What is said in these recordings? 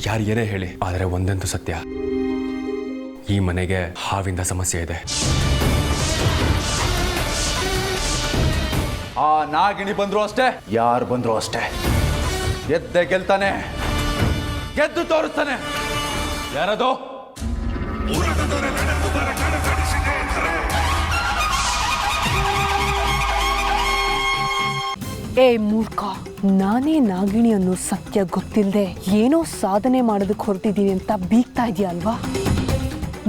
ಯಾರು ಏನೇ ಹೇಳಿ, ಆದರೆ ಒಂದಂತೂ ಸತ್ಯ, ಈ ಮನೆಗೆ ಹಾವಿಂದ ಸಮಸ್ಯೆ ಇದೆ. ಆ ನಾಗಿಣಿ ಬಂದ್ರು ಅಷ್ಟೇ, ಯಾರು ಬಂದ್ರು ಅಷ್ಟೇ, ಗೆದ್ದೆ ಗೆಲ್ತಾನೆ, ಗೆದ್ದು ತೋರಿಸ್ತಾನೆ. ಯಾರದು? ಏ ಮೂರ್ಖ, ನಾನೇ ನಾಗಿಣಿ ಅನ್ನೋ ಸತ್ಯ ಗೊತ್ತಿಲ್ಲದೆ ಏನೋ ಸಾಧನೆ ಮಾಡೋದಕ್ಕೆ ಹೊರಟಿದ್ದೀನಿ ಅಂತ ಬೀಗ್ತಾ ಇದೆಯಾ ಅಲ್ವಾ?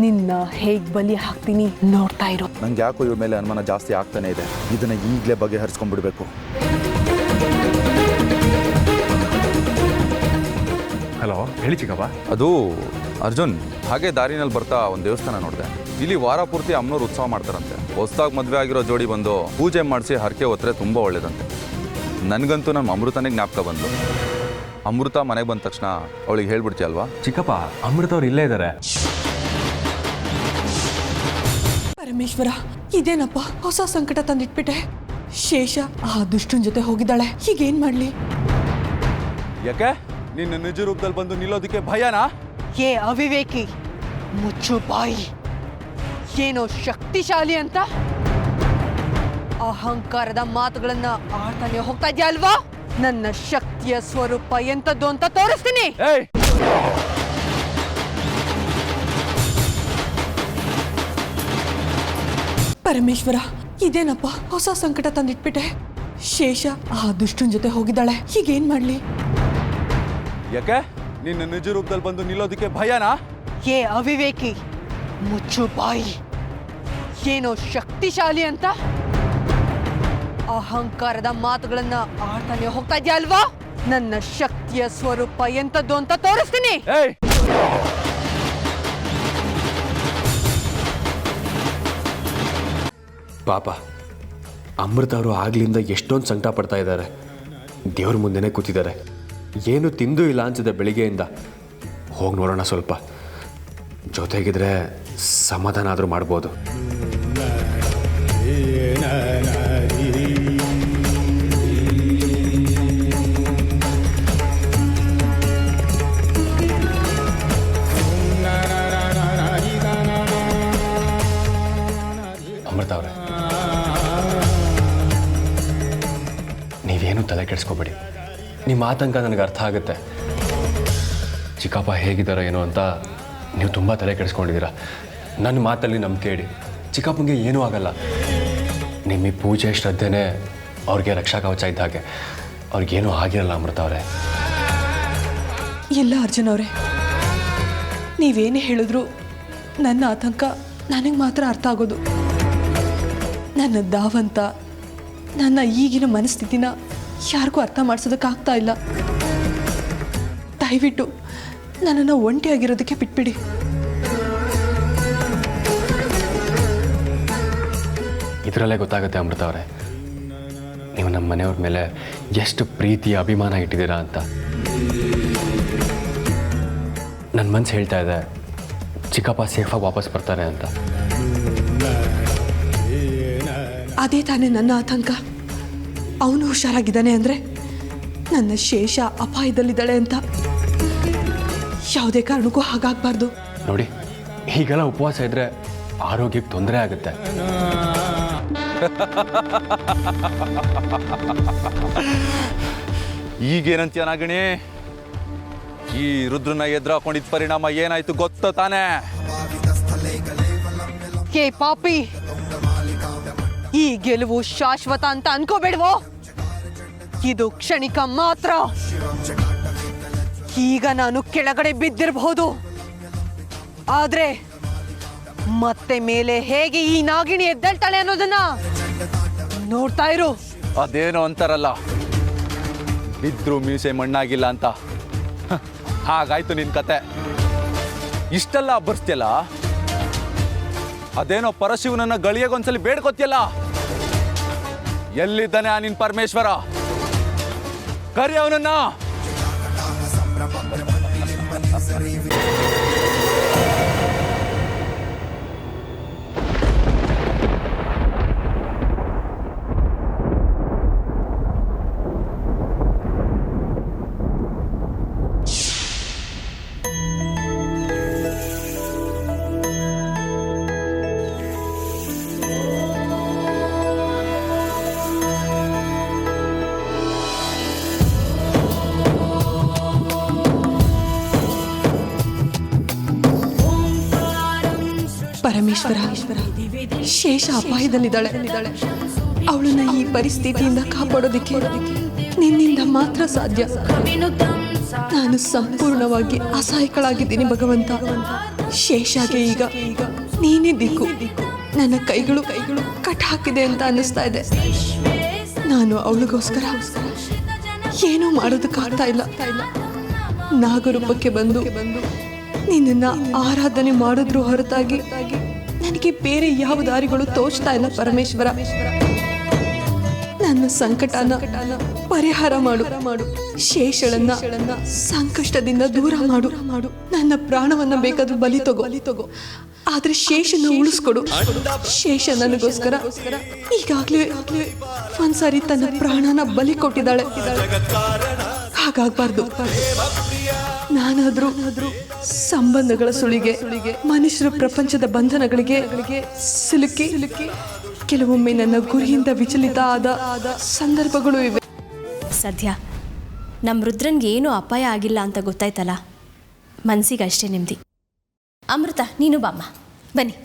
ನಿನ್ನ ಹೇಗ್ ಬಲಿ ಹಾಕ್ತೀನಿ ನೋಡ್ತಾ ಇರೋ. ನಂಗೆ ಯಾಕೋ ಇವ್ರ ಮೇಲೆ ಅನುಮಾನ ಜಾಸ್ತಿ ಆಗ್ತಾನೆ ಇದೆ. ಇದನ್ನ ಈಗಲೇ ಬಗೆಹರಿಸ್ಕೊಂಡ್ಬಿಡ್ಬೇಕು. ಹಲೋ, ಹೇಳಿ ಚಿಕ್ಕಪ್ಪ. ಅದು ಅರ್ಜುನ್, ಹಾಗೆ ದಾರಿನಲ್ಲಿ ಬರ್ತಾ ಒಂದು ದೇವಸ್ಥಾನ ನೋಡಿದೆ. ಇಲ್ಲಿ ವಾರ ಪೂರ್ತಿ ಅಮ್ಮನವ್ರು ಉತ್ಸವ ಮಾಡ್ತಾರಂತೆ. ಹೊಸದಾಗಿ ಮದುವೆ ಆಗಿರೋ ಜೋಡಿ ಬಂದು ಪೂಜೆ ಮಾಡಿಸಿ ಹರಕೆ ಹೊತ್ತರೆ ತುಂಬ ಒಳ್ಳೇದಂತೆ. ನನಗಂತೂ ನಮ್ಮ ಅಮೃತನೇ ಜ್ಞಾಪಕ ಬಂದು. ಅಮೃತ ಮನೆಗೆ ಬಂದ ತಕ್ಷಣ ಅವಳಿಗೆ ಹೇಳ್ಬಿಡ್ತೀಯ ಅಲ್ವಾ? ಚಿಕ್ಕಪ್ಪ, ಅಮೃತ ಅವ್ರು ಇಲ್ಲೇ ಇದ್ದಾರೆ. ಪರಮೇಶ್ವರ, ಇದೇನಪ್ಪ ಹೊಸ ಸಂಕಟ ತಂದಿಟ್ಬಿಟ್ಟೆ. ಶೇಷ ಆ ದುಷ್ಟನ ಜೊತೆ ಹೋಗಿದ್ದಾಳೆ, ಈಗೇನ್ ಮಾಡ್ಲಿ? ಯಾಕೆ ನಿನ್ನ ನಿಜ ರೂಪದಲ್ಲಿ ಬಂದು ನಿಲ್ಲೋದಕ್ಕೆ ಭಯನಾ? ಏ ಅವಿವೇಕಿ, ಮುಚ್ಚು ಬಾಯಿ. ಏನೋ ಶಕ್ತಿಶಾಲಿ ಅಂತ ಅಹಂಕಾರದ ಮಾತುಗಳನ್ನ ಆಡ್ತಾನೆ ಹೋಗ್ತಾ ಇದೆಯಾ ಅಲ್ವಾ? ನನ್ನ ಶಕ್ತಿಯ ಸ್ವರೂಪ ಎಂತದ್ದು ಅಂತ ತೋರಿಸ್ತೀನಿ. ಪರಮೇಶ್ವರ, ಇದೇನಪ್ಪ ಹೊಸ ಸಂಕಟ ತಂದಿಟ್ಬಿಟ್ಟೆ. ಶೇಷ ಆ ದುಷ್ಟನ ಜೊತೆ ಹೋಗಿದ್ದಾಳೆ, ಈಗೇನ್ ಮಾಡ್ಲಿ? ಯಾಕೆ ನಿನ್ನ ನಿಜ ರೂಪದಲ್ಲಿ ಬಂದು ನಿಲ್ಲೋದಕ್ಕೆ ಭಯನಾ? ಏ ಅವಿವೇಕಿ, ಮುಚ್ಚು ಬಾಯಿ. ಏನೋ ಶಕ್ತಿಶಾಲಿ ಅಂತ ಅಹಂಕಾರದ ಮಾತುಗಳನ್ನ ಆಡ್ತಾನೆ ಹೋಗ್ತಾ ಇದೆಯಾ ಅಲ್ವಾ? ನನ್ನ ಶಕ್ತಿಯ ಸ್ವರೂಪ ಎಂತದ್ದು ಅಂತ ತೋರಿಸ್ತೀನಿ. ಪಾಪ, ಅಮೃತ ಅವರು ಆಗ್ಲಿಂದ ಎಷ್ಟೊಂದು ಸಂಕಟ ಪಡ್ತಾ ಇದ್ದಾರೆ. ದೇವ್ರ ಮುಂದೆನೇ ಕೂತಿದ್ದಾರೆ. ಏನು ತಿಂದು ಇಲ್ಲ ಅನ್ಸಿದೆ ಬೆಳಿಗ್ಗೆಯಿಂದ. ಹೋಗಿ ನೋಡೋಣ ಸ್ವಲ್ಪ. ಜೊತೆಗಿದ್ರೆ ಸಮಾಧಾನ ಆದರೂ ಮಾಡ್ಬೋದು. ಅಮೃತ ಅವರೇ, ನೀವೇನು ತಲೆ ಕೆಡಿಸ್ಕೋಬೇಡಿ. ನಿಮ್ಮ ಆತಂಕ ನನಗೆ ಅರ್ಥ ಆಗುತ್ತೆ. ಚಿಕ್ಕಪ್ಪ ಹೇಗಿದ್ದಾರೋ ಏನೋ ಅಂತ ನೀವು ತುಂಬ ತಲೆ ಕೆಡಿಸ್ಕೊಂಡಿದ್ದೀರಾ. ನನ್ನ ಮಾತಲ್ಲಿ ನಂಬಿಕೆ ಇಡಿ, ಚಿಕ್ಕಪ್ಪನಿಗೆ ಏನೂ ಆಗಲ್ಲ. ನಿಮ್ಮ ಈ ಪೂಜೆ ಶ್ರದ್ಧೆನೇ ಅವ್ರಿಗೆ ರಕ್ಷಾ ಕವಚ ಇದ್ದ ಹಾಗೆ. ಅವ್ರಿಗೇನೂ ಆಗಿರಲ್ಲ ಅಮೃತ ಅವರೇ. ಇಲ್ಲ ಅರ್ಜುನ್ ಅವರೇ, ನೀವೇನೇ ಹೇಳಿದ್ರು ನನ್ನ ಆತಂಕ ನನಗೆ ಮಾತ್ರ ಅರ್ಥ ಆಗೋದು. ನನ್ನ ಧಾವಂತ, ನನ್ನ ಈಗಿನ ಮನಸ್ಥಿತಿನ ಯಾರಿಗೂ ಅರ್ಥ ಮಾಡಿಸೋದಕ್ಕಾಗ್ತಾ ಇಲ್ಲ. ದಯವಿಟ್ಟು ನನ್ನನ್ನು ಒಂಟಿಯಾಗಿರೋದಕ್ಕೆ ಬಿಟ್ಬಿಡಿ. ಇದರಲ್ಲೇ ಗೊತ್ತಾಗುತ್ತೆ ಅಮೃತ ಅವರೇ, ನೀವು ನಮ್ಮ ಮನೆಯವ್ರ ಮೇಲೆ ಎಷ್ಟು ಪ್ರೀತಿ ಅಭಿಮಾನ ಇಟ್ಟಿದ್ದೀರಾ ಅಂತ. ನನ್ನ ಮನಸ್ಸು ಹೇಳ್ತಾ ಇದೆ ಚಿಕ್ಕಪ್ಪ ಸೇಫಾಗಿ ವಾಪಸ್ ಬರ್ತಾರೆ ಅಂತ. ಅದೇ ತಾನೇ ನನ್ನ ಆತಂಕ. ಅವನು ಹುಷಾರಾಗಿದ್ದಾನೆ ಅಂದರೆ ನನ್ನ ಶೇಷ ಅಪಾಯದಲ್ಲಿದ್ದಾಳೆ ಅಂತ. ಯಾವುದೇ ಕಾರಣಕ್ಕೂ ಹಾಗಾಗಬಾರ್ದು. ನೋಡಿ, ಹೀಗೆಲ್ಲ ಉಪವಾಸ ಇದ್ದರೆ ಆರೋಗ್ಯಕ್ಕೆ ತೊಂದರೆ ಆಗುತ್ತೆ. ಈಗೇನಂತೀಯ ನಾಗಿಣಿ? ಈ ರುದ್ರನ ಎದುರು ಹಾಕೊಂಡಿದ್ದ ಪರಿಣಾಮ ಏನಾಯ್ತು ಗೊತ್ತ ತಾನೇ? ಹೇ ಪಾಪಿ, ಈ ಗೆಲುವು ಶಾಶ್ವತ ಅಂತ ಅನ್ಕೋಬೇಡ್ವೋ. ಇದು ಕ್ಷಣಿಕ ಮಾತ್ರ. ಈಗ ನಾನು ಕೆಳಗಡೆ ಬಿದ್ದಿರಬಹುದು, ಆದ್ರೆ ಮತ್ತೆ ಮೇಲೆ ಹೇಗೆ ಈ ನಾಗಿಣಿ ಎದ್ದೇಳ್ತಾಳೆ ಅನ್ನೋದನ್ನ ನೋಡ್ತಾ ಇರು. ಅದೇನೋ ಅಂತಾರಲ್ಲ, ಬಿದ್ರು ಮೀಸೆ ಮಣ್ಣಾಗಿಲ್ಲ ಅಂತ. ಹಾಗಾಯ್ತು ನಿನ್ ಕತೆ. ಇಷ್ಟೆಲ್ಲ ಬರ್ಸ್ತಿಯಲ್ಲ, ಅದೇನೋ ಪರಶಿವನನ್ನ ಗಳಿಯಾಗೊಂದ್ಸಲಿ ಬೇಡ್ಕೊತಿಯಲ್ಲ. ಎಲ್ಲಿದ್ದಾನೆ ಆ ನಿನ್ ಪರಮೇಶ್ವರ? ಕರಿ ಅವನನ್ನ. ಶೇಷ ಅಪಾಯದಲ್ಲಿದ್ದಾಳೆ. ಅವಳನ್ನ ಈ ಪರಿಸ್ಥಿತಿಯಿಂದ ಕಾಪಾಡೋದಕ್ಕೆ ನಿನ್ನಿಂದ ಮಾತ್ರ ಸಾಧ್ಯ. ನಾನು ಸಂಪೂರ್ಣವಾಗಿ ಅಸಹಾಯಕಳಾಗಿದ್ದೀನಿ ಭಗವಂತ. ಶೇಷಾಗೆ ಈಗ ನೀನೇ ದಿಕ್ಕು. ನನ್ನ ಕೈಗಳು ಕಟ್ ಹಾಕಿದೆ ಅಂತ ಅನ್ನಿಸ್ತಾ ಇದೆ. ನಾನು ಅವಳಿಗೋಸ್ಕರ ಏನೂ ಮಾಡೋದಕ್ಕಾಗ್ತಾ ಇಲ್ಲ. ನಾಗರೂಪಕ್ಕೆ ಬಂದು ನಿನ್ನ ಆರಾಧನೆ ಮಾಡಿದ್ರು ಹೊರತಾಗಿ ನನಗೆ ಬೇರೆ ಯಾವ ದಾರಿಗಳು ತೋಚ್ತಾ ಇಲ್ಲ. ಪರಮೇಶ್ವರ, ನನ್ನ ಸಂಕಟನ ಪರಿಹಾರ ಮಾಡು. ಶೇಷಳನ್ನ ಸಂಕಷ್ಟದಿಂದ ದೂರ ಮಾಡು. ನನ್ನ ಪ್ರಾಣವನ್ನ ಬೇಕಾದ್ರೂ ಬಲಿ ತಗೋ, ಆದ್ರೆ ಶೇಷನ ಉಳಿಸ್ಕೊಡು. ಶೇಷ ನನಗೋಸ್ಕರ ಈಗಾಗ್ಲೇ ಒಂದ್ಸಾರಿ ತನ್ನ ಪ್ರಾಣನ ಬಲಿ ಕೊಟ್ಟಿದ್ದಾಳೆ. ಹಾಗಾಗ್ಬಾರ್ದು. ನಾನಾದ್ರೂ ಸಂಬಂಧಗಳ ಸುಳಿಗೆ, ಮನುಷ್ಯರ ಪ್ರಪಂಚದ ಬಂಧನಗಳಿಗೆ ಸಿಲುಕಿ ಕೆಲವೊಮ್ಮೆ ನನ್ನ ಗುರಿಯಿಂದ ವಿಚಲಿತ ಆದ ಸಂದರ್ಭಗಳು ಇವೆ. ಸದ್ಯ ನಮ್ಮ ರುದ್ರನ್ಗೆ ಏನೂ ಅಪಾಯ ಆಗಿಲ್ಲ ಅಂತ ಗೊತ್ತಾಯ್ತಲ್ಲ, ಮನಸ್ಸಿಗೆ ಅಷ್ಟೇ ನೆಮ್ಮದಿ. ಅಮೃತ, ನೀನು ಬಾಮ್ಮ, ಬನ್ನಿ.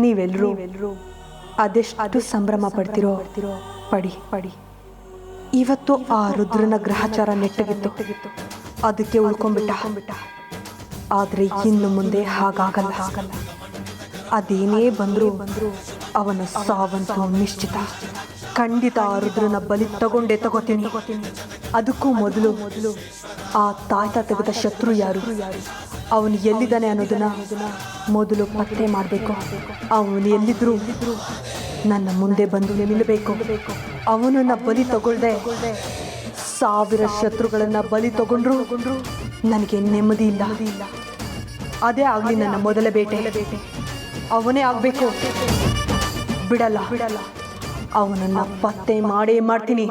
ನೀವೆಲ್ಲರೂ ಅದೆಷ್ಟು ಸಂಭ್ರಮ ಪಡ್ತಿರೋ ಪಡಿ. ಇವತ್ತು ಆ ರುದ್ರನ ಗ್ರಹಚಾರ ನೆಟ್ಟಗಿತ್ತು, ಅದಕ್ಕೆ ಉಳ್ಕೊಂಡ್ಬಿಟ್ಟ. ಆದ್ರೆ ಇನ್ನು ಮುಂದೆ ಹಾಗಾಗಲ್ಲ. ಅದೇನೇ ಬಂದ್ರು ಅವನ ಸಾವಂತೂ ನಿಶ್ಚಿತ. ಖಂಡಿತ ಆ ರುದ್ರನ ಬಲಿ ತಗೋತೀನಿ. ಅದಕ್ಕೂ ಮೊದಲು ಆ ತಾಯ್ತ ತೆಗೆದ ಶತ್ರು ಯಾರು, ಅವನು ಎಲ್ಲಿದ್ದಾನೆ ಅನ್ನೋದನ್ನ ಮೊದಲು ಪತ್ತೆ ಮಾಡಬೇಕು. ಅವನು ಎಲ್ಲಿದ್ರು ನನ್ನ ಮುಂದೆ ಬಂದು ನಿಲ್ಲಬೇಕು. ಅವನನ್ನ ಬಲಿ ತಗೊಳ್ದೆ 1000 ಶತ್ರುಗಳನ್ನ ಬಲಿ ತಗೊಂಡ್ರು ನನಗೆ ನೆಮ್ಮದಿ ಇಲ್ಲ. ಅದೇ ಆಗ್ಲಿ ನನ್ನ ಮೊದಲ ಬೇಟೆ. ಅವನೇ ಆಗ್ಬೇಕು. ಬಿಡಲ್ಲ. ಅವನನ್ನ ಪತ್ತೆ ಮಾಡೇ ಮಾಡ್ತೀನಿ.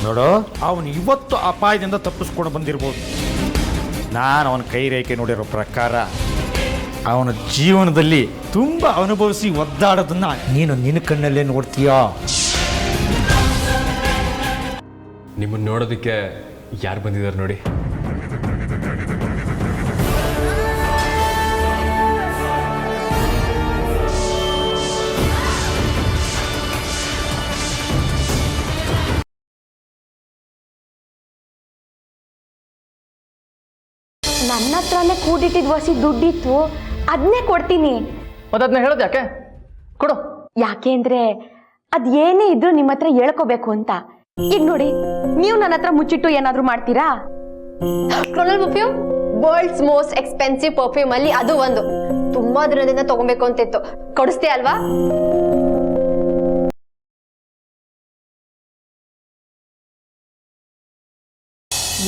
ನೋಡು, ಅವನು ಇವತ್ತು ಅಪಾಯದಿಂದ ತಪ್ಪಿಸ್ಕೊಂಡು ಬಂದಿರ್ಬೋದು. ನಾನು ಅವನ ಕೈ ರೇಖೆ ನೋಡಿರೋ ಪ್ರಕಾರ ಅವನ ಜೀವನದಲ್ಲಿ ತುಂಬ ಅನುಭವಿಸಿ ಒದ್ದಾಡೋದನ್ನ ನೀನು ನಿನ್ನ ಕಣ್ಣಲ್ಲೇ ನೋಡ್ತೀಯಾ? ನಿಮ್ಮನ್ನು ನೋಡೋದಕ್ಕೆ ಯಾರು ಬಂದಿದ್ದಾರೆ ನೋಡಿ. ನನ್ನ ಹತ್ರನೇ ಕೂಡಿಟ್ಟಿದ್ ವಸಿ ದುಡ್ಡಿತ್ತು, ಅದನ್ನೇ ಕೊಡ್ತೀನಿ. ಅದನ್ನ ಹೇಳೋದು ಯಾಕೆ? ಕೊಡು. ಯಾಕೆ ಅಂದ್ರೆ ಅದ್ ಏನೇ ಇದ್ರು ನಿಮ್ಮ ಹತ್ರ ಹೇಳ್ಕೋಬೇಕು ಅಂತ. ಈಗ ನೋಡಿ, ನೀವು ನನ್ನ ಹತ್ರ ಮುಚ್ಚಿಟ್ಟು ಏನಾದ್ರು ಮಾಡ್ತೀರಾ? ಕ್ರೋನಲ್ perfume world's most expensive perfume ಅಲ್ಲಿ ಅದು ಒಂದು. ತುಂಬಾ ದಿನದಿಂದ ತಗೊಬೇಕು ಅಂತಿತ್ತು. ಕೊಡಿಸ್ತೀಯ ಅಲ್ವಾ?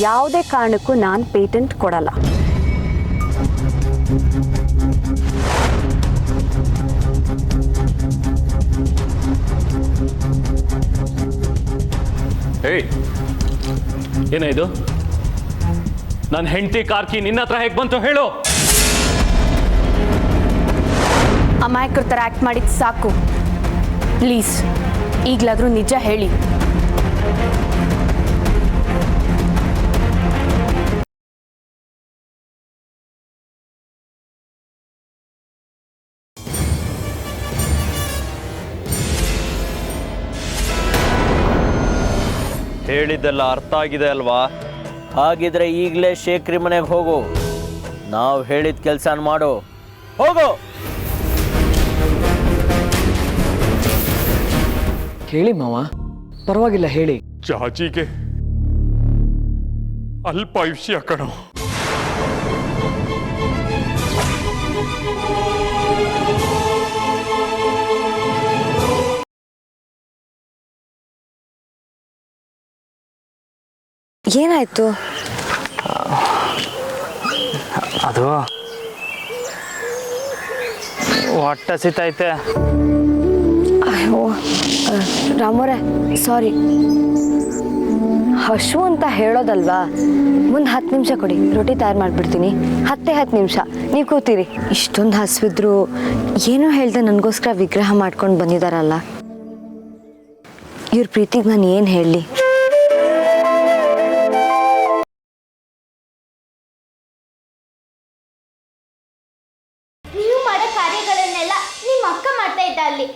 ಯಾವುದೇ ಕಾರಣಕ್ಕೂ ನಾನು ಪೇಟೆಂಟ್ ಕೊಡಲ್ಲ. ಏಯ್, ಏನ ಇದು? ನನ್ನ ಹೆಂಡತಿ ಕಾರ್ಕಿ ನಿನ್ನ ಹತ್ರ ಹೇಗೆ ಬಂತು ಹೇಳು? ಅಮಾಯಕರ ಥರ ಆಕ್ಟ್ ಮಾಡಿದ್ ಸಾಕು. ಪ್ಲೀಸ್ ಈಗಲಾದ್ರೂ ನಿಜ ಹೇಳಿ. ಹೇಳಿದ್ದೆಲ್ಲ ಅರ್ಥ ಆಗಿದೆ ಅಲ್ವಾ? ಹಾಗಿದ್ರೆ ಈಗಲೇ ಶೇಖ್ರಿ ಮನೆಗೆ ಹೋಗು. ನಾವು ಹೇಳಿದ ಕೆಲಸ ಮಾಡು. ಹೋಗು. ಹೇಳಿ ಮಾವ, ಪರವಾಗಿಲ್ಲ ಹೇಳಿ. ಜಾಜಿಗೆ ಅಲ್ಪಾಯುಷ್ಯ ಕಣೋ. ಏನಾಯ್ತು? ಅದು ಹೊಟ್ಟೆ ಸಿತೈತೆ. ಅಯ್ಯೋ ರಾಮೋರೆ, ಸಾರಿ. ಹಶು ಅಂತ ಹೇಳೋದಲ್ವಾ, ಒಂದು 10 ನಿಮಿಷ ಕೊಡಿ, ರೊಟ್ಟಿ ತಯಾರು ಮಾಡಿಬಿಡ್ತೀನಿ. 10 ನಿಮಿಷ ನೀವು ಕೂತೀರಿ. ಇಷ್ಟೊಂದು ಹಸಿವಿದ್ರು ಏನೋ ಹೇಳ್ದೆ ನನಗೋಸ್ಕರ ವಿಗ್ರಹ ಮಾಡ್ಕೊಂಡು ಬಂದಿದ್ದಾರಲ್ಲ, ಇವ್ರ ಪ್ರೀತಿಗೆ ನಾನು ಏನು ಹೇಳಲಿ? ನೀವು ಮಾಡೋ ಕಾರ್ಯಗಳನ್ನೆಲ್ಲ ನಿಮ್ಮ ಅಕ್ಕ ಮಾಡ್ತಾ ಇದ್ದ ಅಲ್ಲಿ.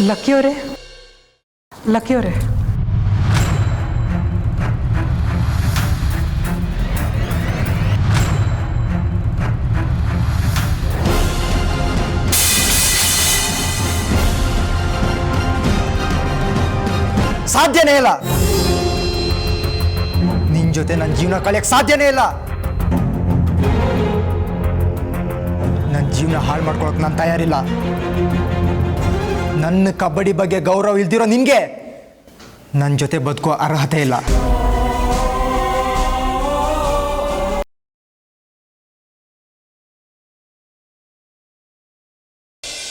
ಲಕ್ಕಿಯವರೇ, ಸಾಧ್ಯನೇ ಇಲ್ಲ. ನಿನ್ ಜೊತೆ ನನ್ನ ಜೀವನ ಕಳೆಯಕ್ಕೆ ಸಾಧ್ಯನೇ ಇಲ್ಲ. ನನ್ನ ಜೀವನ ಹಾಳು ಮಾಡ್ಕೊಳಕ್ ನಾನು ತಯಾರಿಲ್ಲ. ನನ್ನ ಕಬಡ್ಡಿ ಬಗ್ಗೆ ಗೌರವ ಇಲ್ದಿರೋ ನಿನ್ಗೆ ನನ್ನ ಜೊತೆ ಬದುಕೋ ಅರ್ಹತೆ ಇಲ್ಲ.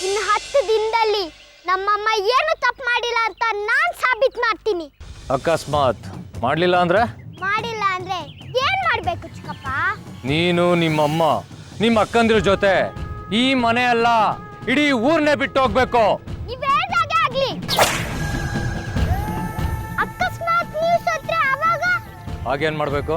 ಇನ್ನು 10 ದಿನದಲ್ಲಿ ನಮ್ಮಮ್ಮ ಏನು ತಪ್ಪು ಮಾಡಿಲ್ಲ ಅಂತ ನಾನು ಸಾಬೀತು ಮಾಡ್ತೀನಿ. ಅಕಸ್ಮಾತ್ ಮಾಡಲಿಲ್ಲ ಅಂದ್ರೆ ಮಾಡಿಲ್ಲ ಅಂದ್ರೆ ಏನ್ ಮಾಡ್ಬೇಕು ಚಿಕ್ಕಪ್ಪ? ನೀನು ನಿಮ್ಮಮ್ಮ ನಿಮ್ಮ ಅಕ್ಕಂದಿರ ಜೊತೆ ಈ ಮನೆ ಅಲ್ಲ ಇಡೀ ಊರ್ನೇ ಬಿಟ್ಟು ಹೋಗ್ಬೇಕು. ನೀವೇನಾಗೆ ಆಗ್ಲಿ, ಅಕಸ್ಮಾತ್ ನೀವು ಸತ್ರೆ ಅವಾಗ ಹಾಗೇನ್ ಮಾಡ್ಬೇಕು?